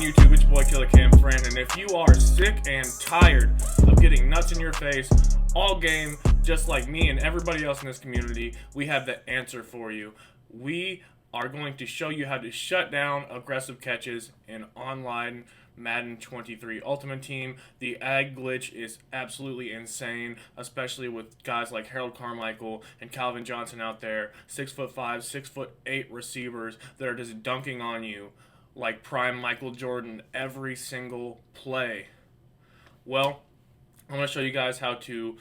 YouTube? It's your boy Killer Cam Friend, and if you are sick and tired of getting nuts in your face all game, just like me and everybody else in this community, we have the answer for you. We are going to show you how to shut down aggressive catches in online Madden 23 Ultimate Team. The ag glitch is absolutely insane, especially with guys like Harold Carmichael and Calvin Johnson out there, 6'5", 6'8" receivers that are just dunking on you like prime Michael Jordan every single play. Well, I'm going to show you guys how to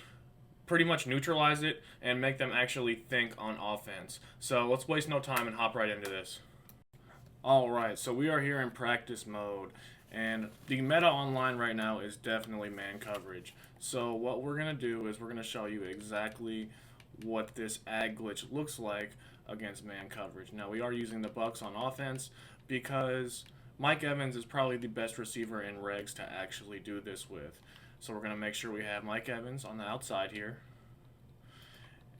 pretty much neutralize it and make them actually think on offense. So let's waste no time and hop right into this. Alright, so we are here in practice mode, and the meta online right now is definitely man coverage. So what we're going to do is we're going to show you exactly what this ag glitch looks like against man coverage. Now, we are using the Bucks on offense because Mike Evans is probably the best receiver in regs to actually do this with. So we're going to make sure we have Mike Evans on the outside here.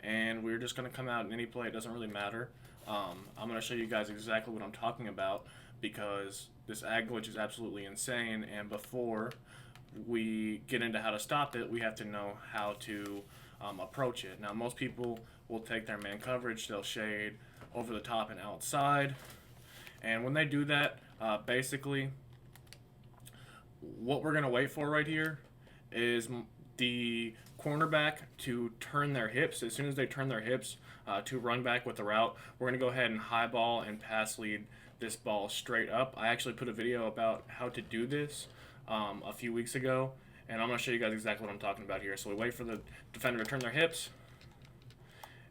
And we're just going to come out in any play. It doesn't really matter. I'm going to show you guys exactly what I'm talking about because this ag glitch is absolutely insane. And before we get into how to stop it, we have to know how to approach it. Now, most people will take their man coverage. They'll shade over the top and outside. And when they do that, basically, what we're going to wait for right here is the cornerback to turn their hips. As soon as they turn their hips to run back with the route, we're going to go ahead and high ball and pass lead this ball straight up. I actually put a video about how to do this a few weeks ago, and I'm going to show you guys exactly what I'm talking about here. So we wait for the defender to turn their hips,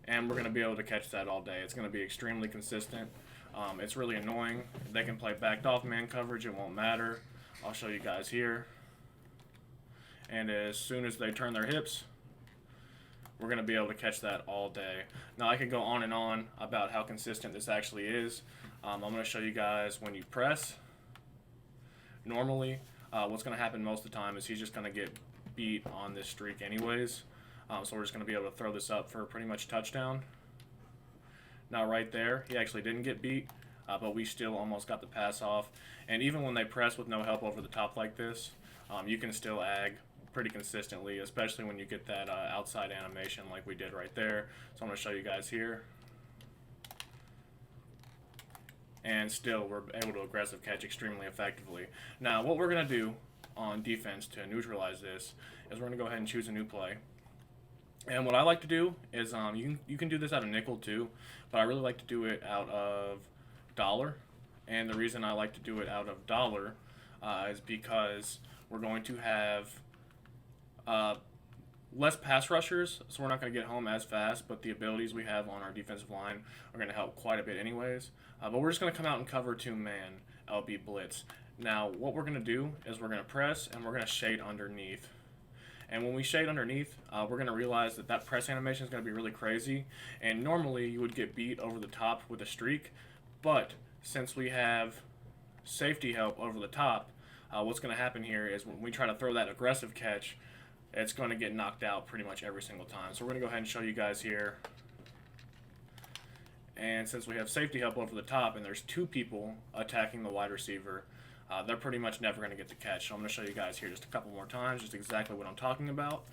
and we're going to be able to catch that all day. It's going to be extremely consistent. It's really annoying. They can play backed off man coverage. It won't matter. I'll show you guys here. And as soon as they turn their hips, we're going to be able to catch that all day. Now, I could go on and on about how consistent this actually is. I'm going to show you guys when you press. Normally, what's going to happen most of the time is he's just going to get beat on this streak anyways. So we're just going to be able to throw this up for pretty much touchdown. Now, right there, he actually didn't get beat, but we still almost got the pass off. And even when they press with no help over the top like this, you can still ag pretty consistently, especially when you get that outside animation like we did right there. So I'm going to show you guys here. And still, we're able to aggressive catch extremely effectively. Now, what we're going to do on defense to neutralize this is we're going to go ahead and choose a new play. And what I like to do is you can do this out of nickel too, but I really like to do it out of dollar. And the reason I like to do it out of dollar is because we're going to have less pass rushers, so we're not going to get home as fast, but the abilities we have on our defensive line are going to help quite a bit anyways. But we're just going to come out and cover 2-man LB Blitz. Now, what we're going to do is we're going to press and we're going to shade underneath. And when we shade underneath, we're going to realize that that press animation is going to be really crazy. And normally you would get beat over the top with a streak, but since we have safety help over the top, what's going to happen here is when we try to throw that aggressive catch, it's going to get knocked out pretty much every single time. So we're going to go ahead and show you guys here. And since we have safety help over the top and there's two people attacking the wide receiver, they're pretty much never going to get the catch. So I'm going to show you guys here just a couple more times, just exactly what I'm talking about.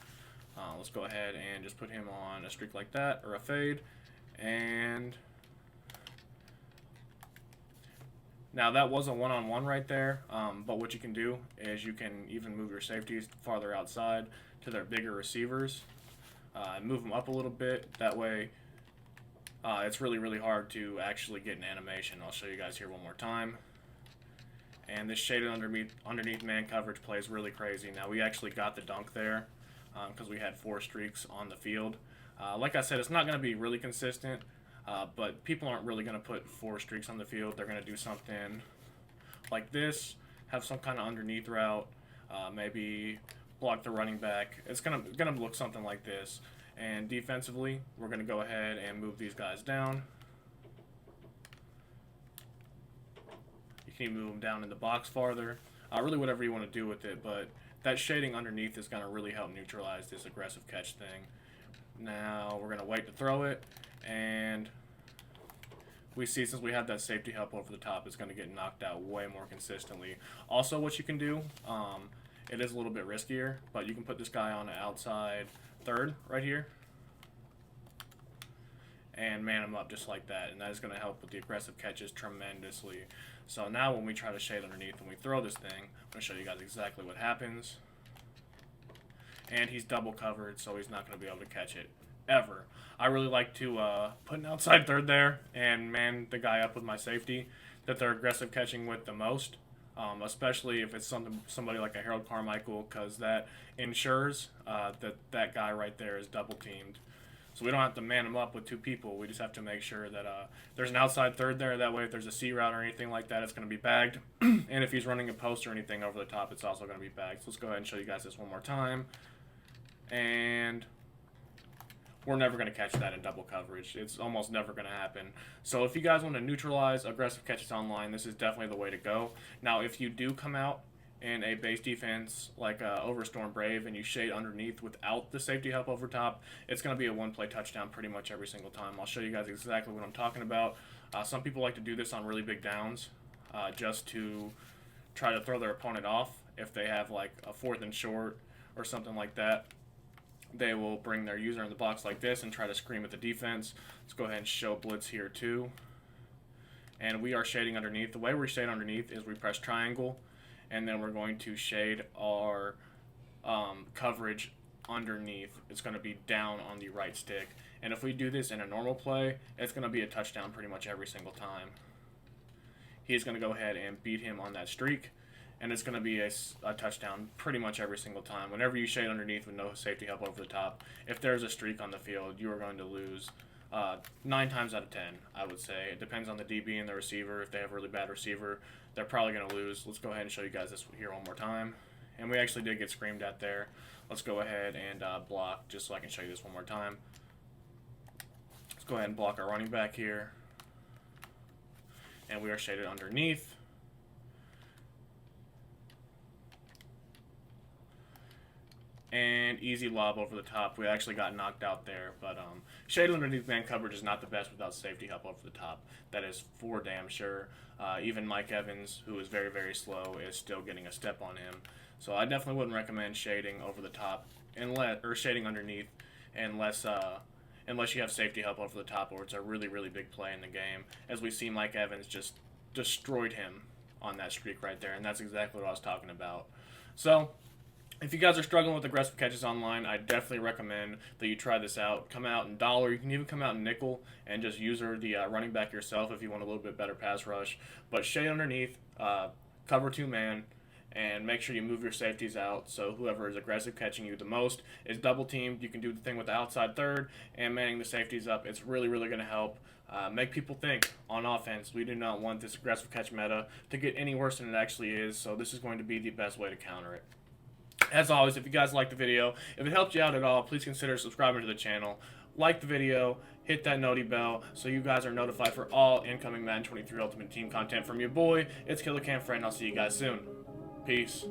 Let's go ahead and just put him on a streak like that, or a fade. And now that was a one-on-one right there, but what you can do is you can even move your safeties farther outside to their bigger receivers, move them up a little bit. That way it's really, really hard to actually get an animation. I'll show you guys here one more time. And this shaded underneath man coverage play is really crazy. Now, we actually got the dunk there because we had 4 streaks on the field. Like I said, it's not going to be really consistent, but people aren't really going to put 4 streaks on the field. They're going to do something like this, have some kind of underneath route, maybe block the running back. It's going to look something like this. And defensively, we're going to go ahead and move these guys down. You can move them down in the box farther, really whatever you want to do with it, but that shading underneath is going to really help neutralize this aggressive catch thing. Now we're going to wait to throw it, and we see since we have that safety help over the top, it's going to get knocked out way more consistently. Also, what you can do, it is a little bit riskier, but you can put this guy on the outside third right here and man him up just like that, and that is going to help with the aggressive catches tremendously. So now when we try to shade underneath and we throw this thing, I'm going to show you guys exactly what happens. And he's double covered, so he's not going to be able to catch it ever. I really like to put an outside third there and man the guy up with my safety that they're aggressive catching with the most, especially if it's somebody like a Harold Carmichael, because that ensures that guy right there is double teamed. So we don't have to man him up with two people. We just have to make sure that there's an outside third there. That way, if there's a C route or anything like that, it's going to be bagged. And if he's running a post or anything over the top, it's also going to be bagged. So let's go ahead and show you guys this one more time. And we're never going to catch that in double coverage. It's almost never going to happen. So if you guys want to neutralize aggressive catches online, this is definitely the way to go. Now, if you do come out in a base defense like Overstorm Brave and you shade underneath without the safety help over top, it's going to be a one-play touchdown pretty much every single time. I'll show you guys exactly what I'm talking about. Some people like to do this on really big downs just to try to throw their opponent off. If they have like a 4th and short or something like that, they will bring their user in the box like this and try to scream at the defense. Let's go ahead and show Blitz here too. And we are shading underneath. The way we shade underneath is we press triangle, and then we're going to shade our coverage underneath. It's going to be down on the right stick. And if we do this in a normal play, it's going to be a touchdown pretty much every single time. He's going to go ahead and beat him on that streak, and it's going to be a touchdown pretty much every single time. Whenever you shade underneath with no safety help over the top, if there's a streak on the field, you are going to lose 9 times out of 10, I would say. It depends on the DB and the receiver. If they have a really bad receiver, they're probably going to lose. Let's go ahead and show you guys this here one more time. And we actually did get screamed at there. Let's go ahead and block just so I can show you this one more time. Let's go ahead and block our running back here. And we are shaded underneath. And easy lob over the top. We actually got knocked out there, but shade underneath man coverage is not the best without safety help over the top. That is for damn sure. Even Mike Evans, who is very, very slow, is still getting a step on him. So I definitely wouldn't recommend shading over the top or shading underneath unless you have safety help over the top or it's a really, really big play in the game. As we see, Mike Evans just destroyed him on that streak right there, and that's exactly what I was talking about. So if you guys are struggling with aggressive catches online, I definitely recommend that you try this out. Come out in dollar. You can even come out in nickel and just user the running back yourself if you want a little bit better pass rush. But shade underneath, cover 2-man, and make sure you move your safeties out so whoever is aggressive catching you the most is double teamed. You can do the thing with the outside third and manning the safeties up. It's really, really going to help make people think on offense. We do not want this aggressive catch meta to get any worse than it actually is, so this is going to be the best way to counter it. As always, if you guys liked the video, if it helped you out at all, please consider subscribing to the channel. Like the video, hit that noti bell so you guys are notified for all incoming Madden 23 Ultimate Team content from your boy. It's Killer Cam Friend. I'll see you guys soon. Peace.